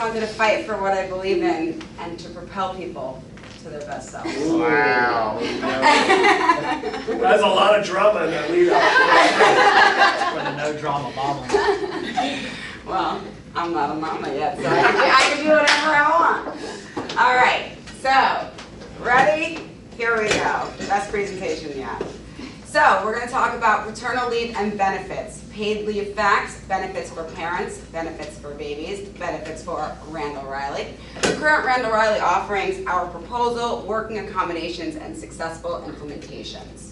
wanted to fight for what I believe in and to propel people to their best selves. Wow. That's a lot of drama in that lead up. For the no drama mama. Well, I'm not a mama yet, so I can do whatever I want. All right, so, ready? Here we go. Best presentation yet. So, we're going to talk about paternal leave and benefits. Paid leave facts, benefits for parents, benefits for babies, benefits for Randall Riley. The current Randall Riley offerings, our proposal, working accommodations, and successful implementations.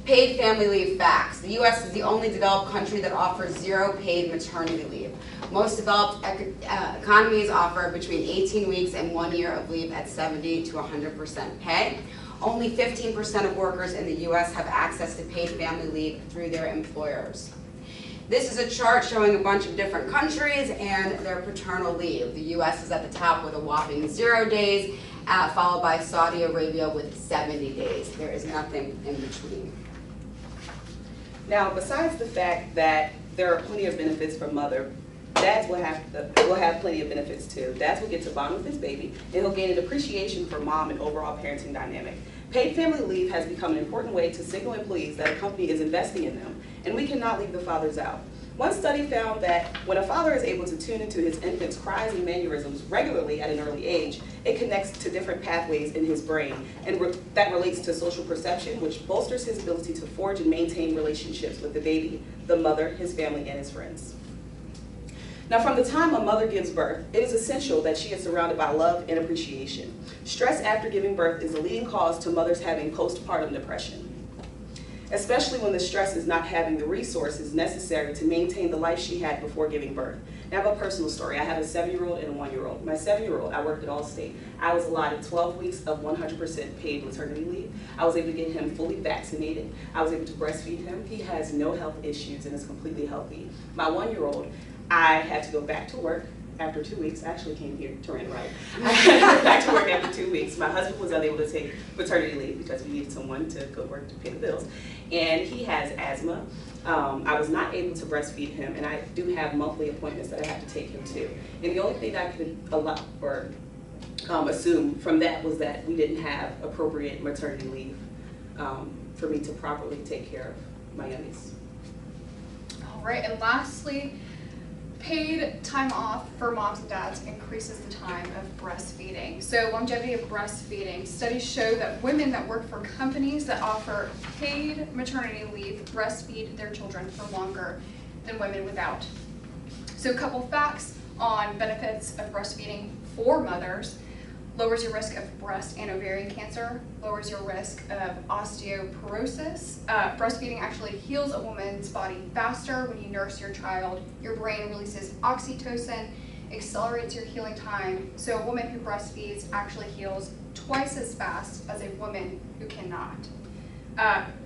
Paid family leave facts. The U.S. is the only developed country that offers zero paid maternity leave. Most developed economies offer between 18 weeks and 1 year of leave at 70 to 100% pay. Only 15% of workers in the U.S. have access to paid family leave through their employers. This is a chart showing a bunch of different countries and their paternal leave. The U.S. is at the top with a whopping 0 days, followed by Saudi Arabia with 70 days. There is nothing in between. Now, besides the fact that there are plenty of benefits for mother, dads will have plenty of benefits too. Dads will get to bond with his baby, and he'll gain an appreciation for mom and overall parenting dynamic. Paid family leave has become an important way to signal employees that a company is investing in them, and we cannot leave the fathers out. One study found that when a father is able to tune into his infant's cries and mannerisms regularly at an early age, it connects to different pathways in his brain, and that relates to social perception, which bolsters his ability to forge and maintain relationships with the baby, the mother, his family, and his friends. Now, from the time a mother gives birth, it is essential that she is surrounded by love and appreciation. Stress after giving birth is a leading cause to mothers having postpartum depression, especially when the stress is not having the resources necessary to maintain the life she had before giving birth. Now, I have a personal story. I have a 7-year-old and a 1-year-old. My 7-year-old, I worked at Allstate. I was allotted 12 weeks of 100% paid maternity leave. I was able to get him fully vaccinated. I was able to breastfeed him. He has no health issues and is completely healthy. My 1-year-old, I had to go back to work after 2 weeks. I actually came here to Rand Wright. I had to go back to work after 2 weeks. My husband was unable to take maternity leave because we needed someone to go work to pay the bills. And he has asthma. I was not able to breastfeed him, and I do have monthly appointments that I have to take him to. And the only thing that I could allow or assume from that was that we didn't have appropriate maternity leave for me to properly take care of my youngest. All right, and lastly, paid time off for moms and dads increases the time of breastfeeding. So longevity of breastfeeding. Studies show that women that work for companies that offer paid maternity leave breastfeed their children for longer than women without. So a couple facts on benefits of breastfeeding for mothers. Lowers your risk of breast and ovarian cancer, lowers your risk of osteoporosis. Breastfeeding actually heals a woman's body faster when you nurse your child. Your brain releases oxytocin, accelerates your healing time. So a woman who breastfeeds actually heals twice as fast as a woman who cannot.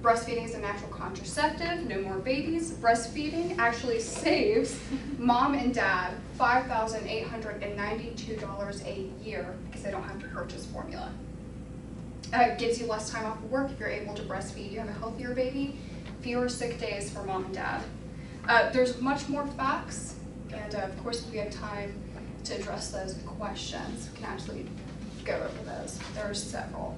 Breastfeeding is a natural contraceptive, no more babies. Breastfeeding actually saves mom and dad $5,892 a year because they don't have to purchase formula. It gives you less time off of work if you're able to breastfeed. You have a healthier baby, fewer sick days for mom and dad. There's much more facts, and of course if we have time to address those questions, we can actually go over those. There are several.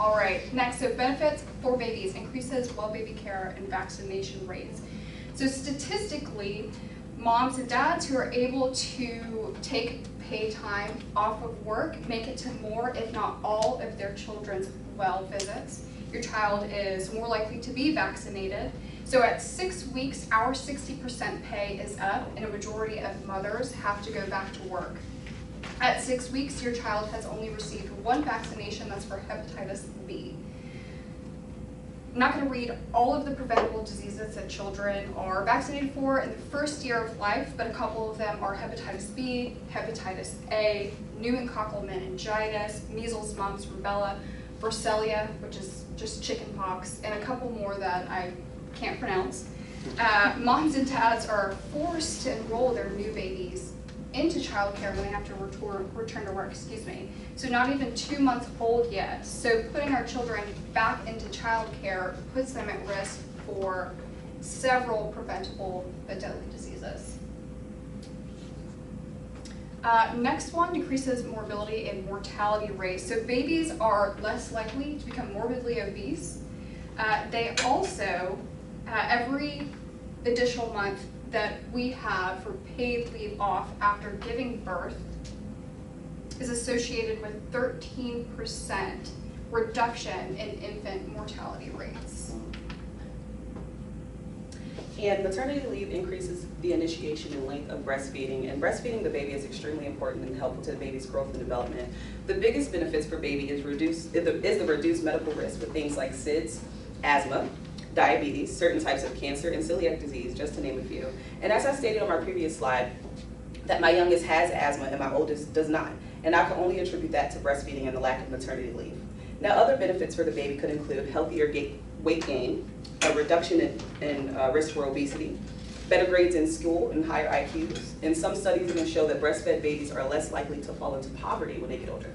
All right, next, so benefits for babies, increases well baby care and vaccination rates. So statistically, moms and dads who are able to take paid time off of work make it to more, if not all, of their children's well visits. Your child is more likely to be vaccinated. So at 6 weeks, our 60% pay is up, and a majority of mothers have to go back to work. At 6 weeks, your child has only received one vaccination, that's for hepatitis B. I'm not going to read all of the preventable diseases that children are vaccinated for in the first year of life, but a couple of them are hepatitis B, hepatitis A, pneumococcal meningitis, measles, mumps, rubella, brucellosis, which is just chickenpox, and a couple more that I can't pronounce. Moms and dads are forced to enroll their new babies into childcare when they have to return to work, So not even 2 months old yet. So putting our children back into childcare puts them at risk for several preventable but deadly diseases. Next one decreases morbidity and mortality rates. So babies are less likely to become morbidly obese. They also, every additional month that we have for paid leave off after giving birth is associated with 13% reduction in infant mortality rates. And maternity leave increases the initiation and length of breastfeeding. And breastfeeding the baby is extremely important and helpful to the baby's growth and development. The biggest benefits for baby is the reduced medical risk with things like SIDS, asthma, diabetes, certain types of cancer, and celiac disease, just to name a few. And as I stated on my previous slide, that my youngest has asthma and my oldest does not. And I can only attribute that to breastfeeding and the lack of maternity leave. Now, other benefits for the baby could include healthier weight gain, a reduction in risk for obesity, better grades in school, and higher IQs. And some studies even show that breastfed babies are less likely to fall into poverty when they get older.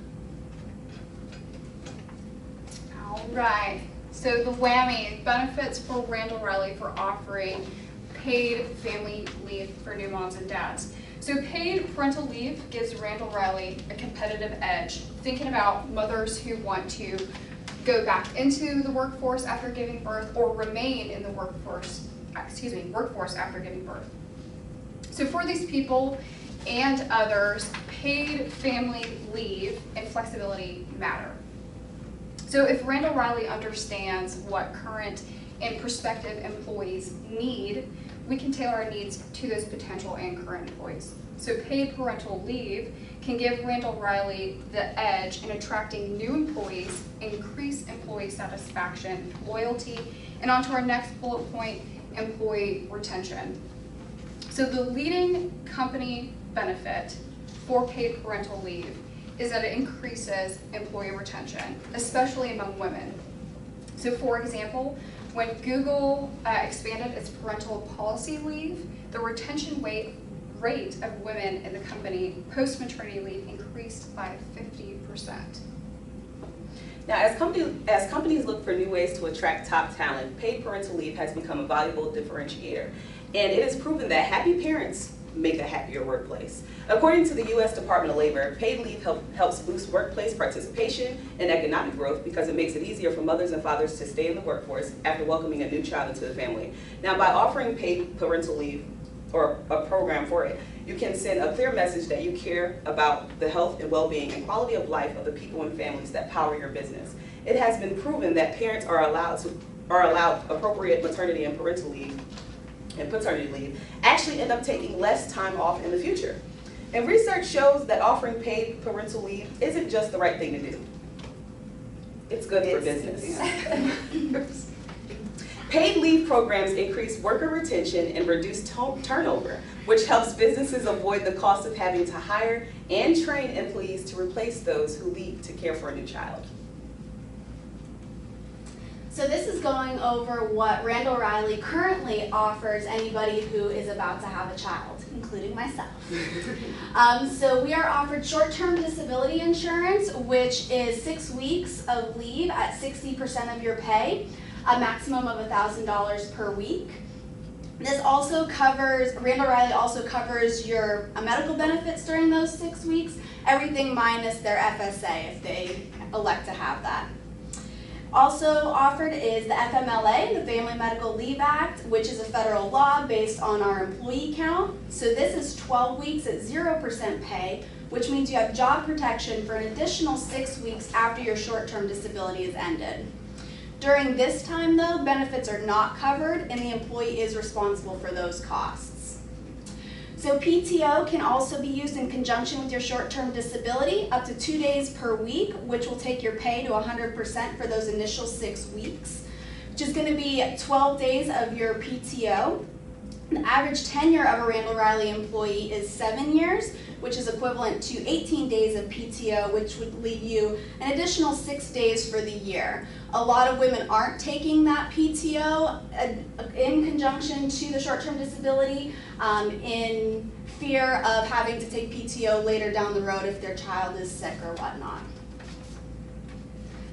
All right, so the whammy benefits for Randall Riley for offering paid family leave for new moms and dads. So paid parental leave gives Randall Riley a competitive edge, thinking about mothers who want to go back into the workforce after giving birth or remain in the workforce after giving birth. So for these people and others, paid family leave and flexibility matter. So if Randall Riley understands what current and prospective employees need, we can tailor our needs to those potential and current employees. So paid parental leave can give Randall Riley the edge in attracting new employees, increase employee satisfaction, loyalty, and on to our next bullet point, employee retention. So the leading company benefit for paid parental leave is that it increases employee retention, especially among women. So for example, when Google expanded its parental policy leave, the retention rate of women in the company post-maternity leave increased by 50%. Now, as companies look for new ways to attract top talent, paid parental leave has become a valuable differentiator. And it is proven that happy parents make a happier workplace. According to the U.S. Department of Labor, paid leave helps boost workplace participation and economic growth because it makes it easier for mothers and fathers to stay in the workforce after welcoming a new child into the family. Now, by offering paid parental leave or a program for it, you can send a clear message that you care about the health and well-being and quality of life of the people and families that power your business. It has been proven that parents are allowed appropriate maternity and parental leave and paternity leave actually end up taking less time off in the future. And research shows that offering paid parental leave isn't just the right thing to do. It's good for business. Paid leave programs increase worker retention and reduce turnover, which helps businesses avoid the cost of having to hire and train employees to replace those who leave to care for a new child. So this is going over what Randall Riley currently offers anybody who is about to have a child, including myself. So we are offered short-term disability insurance, which is 6 weeks of leave at 60% of your pay, a maximum of $1,000 per week. This also covers, Randall Riley also covers your medical benefits during those 6 weeks, everything minus their FSA if they elect to have that. Also offered is the FMLA, the Family Medical Leave Act, which is a federal law based on our employee count. So this is 12 weeks at 0% pay, which means you have job protection for an additional 6 weeks after your short-term disability is ended. During this time, though, benefits are not covered and the employee is responsible for those costs. So PTO can also be used in conjunction with your short-term disability, up to 2 days per week, which will take your pay to 100% for those initial 6 weeks, which is going to be 12 days of your PTO. The average tenure of a Randall Riley employee is 7 years, which is equivalent to 18 days of PTO, which would leave you an additional 6 days for the year. A lot of women aren't taking that PTO in conjunction to the short-term disability in fear of having to take PTO later down the road if their child is sick or whatnot.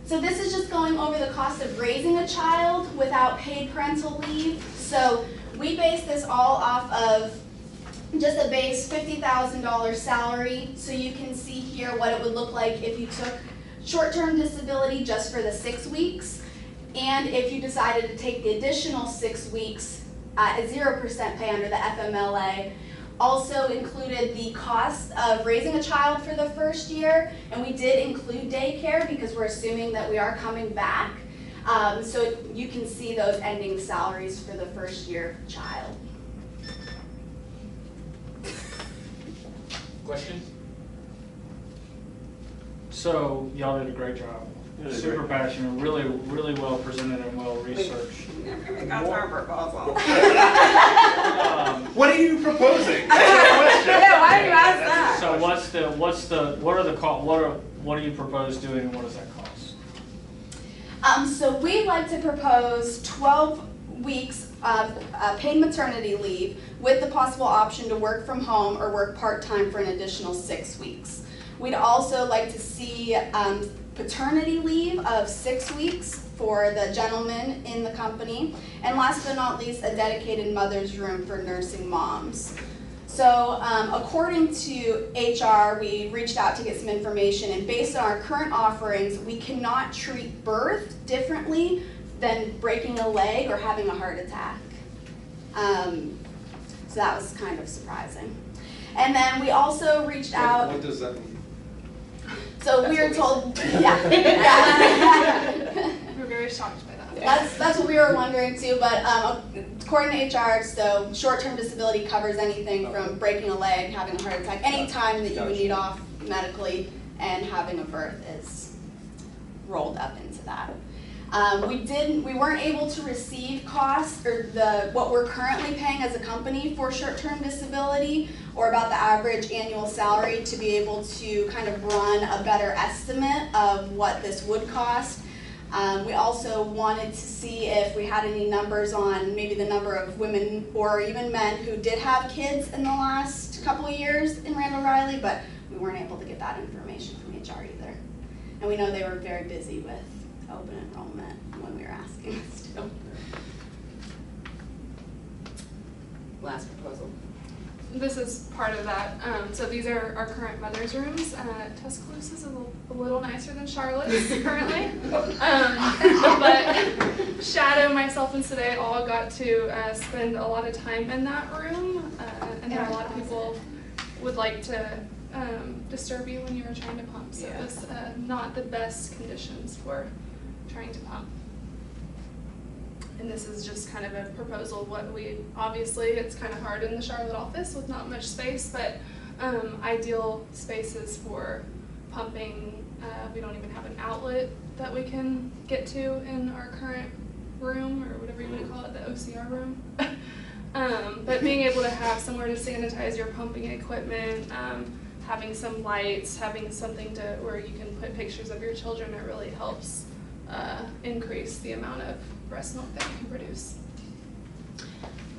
So this is just going over the cost of raising a child without paid parental leave. So we base this all off of just a base $50,000 salary, so you can see here what it would look like if you took short-term disability just for the 6 weeks, and if you decided to take the additional 6 weeks at 0% pay under the FMLA. Also included the cost of raising a child for the first year, and we did include daycare because we're assuming that we are coming back. So you can see those ending salaries for the first year child. Question? So y'all did a great job. Super passionate, really, really well presented and well researched. We got our proposal. What are you proposing? Yeah, why do you ask that? So what do you propose doing and what does that cost? So we'd like to propose 12 weeks of paid maternity leave with the possible option to work from home or work part-time for an additional 6 weeks. We'd also like to see paternity leave of 6 weeks for the gentleman in the company, and last but not least, a dedicated mother's room for nursing moms. So according to HR, we reached out to get some information, and based on our current offerings, we cannot treat birth differently than breaking a leg or having a heart attack. So that was kind of surprising. And then we also reached out. What does that mean? So we were told, yeah. We're very shocked by that. That's what we were wondering too, but according to HR, so short-term disability covers anything from breaking a leg, having a heart attack, any time that you would need off medically, and having a birth is rolled up into that. We weren't able to receive costs or what we're currently paying as a company for short-term disability, or about the average annual salary, to be able to kind of run a better estimate of what this would cost. We also wanted to see if we had any numbers on maybe the number of women or even men who did have kids in the last couple of years in Randall Riley, but we weren't able to get that information from HR either. And we know they were very busy with open enrollment when we were asking us to. Last proposal. This is part of that. So these are our current mother's rooms. Tuscaloosa is a little nicer than Charlotte's currently. But Shadow, myself, and Sade all got to spend a lot of time in that room. And a lot of people would like to disturb you when you were trying to pump. So it was not the best conditions for trying to pump. And this is just kind of a proposal of what obviously it's kind of hard in the Charlotte office with not much space, but ideal spaces for pumping. We don't even have an outlet that we can get to in our current room, or whatever you want to call it, the OCR room. But being able to have somewhere to sanitize your pumping equipment, having some lights, having something where you can put pictures of your children, it really helps increase the amount of breast milk that you can produce.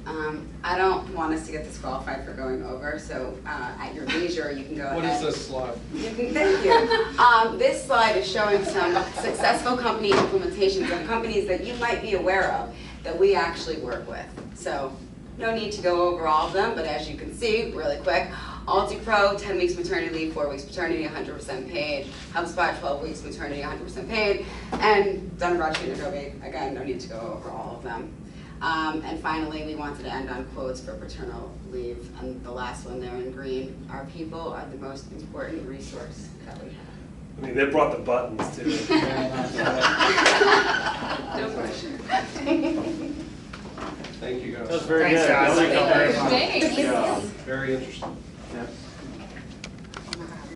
I don't want us to get disqualified for going over, so at your leisure, you can go ahead. What is this slide? Thank you. This slide is showing some successful company implementations of companies that you might be aware of that we actually work with. So no need to go over all of them, but as you can see, really quick, AltiPro, 10 weeks maternity leave, 4 weeks paternity, 100% paid. HubSpot, 12 weeks maternity, 100% paid. And Dun & Bradstreet, Adobe, again, no need to go over all of them. And finally, we wanted to end on quotes for paternal leave. And the last one there in green, our people are the most important resource that we have. I mean, they brought the buttons too. No pressure. Thank you guys. That was very Thanks, good. guys. Thank you very much. Thanks. Yeah, very interesting. Yeah.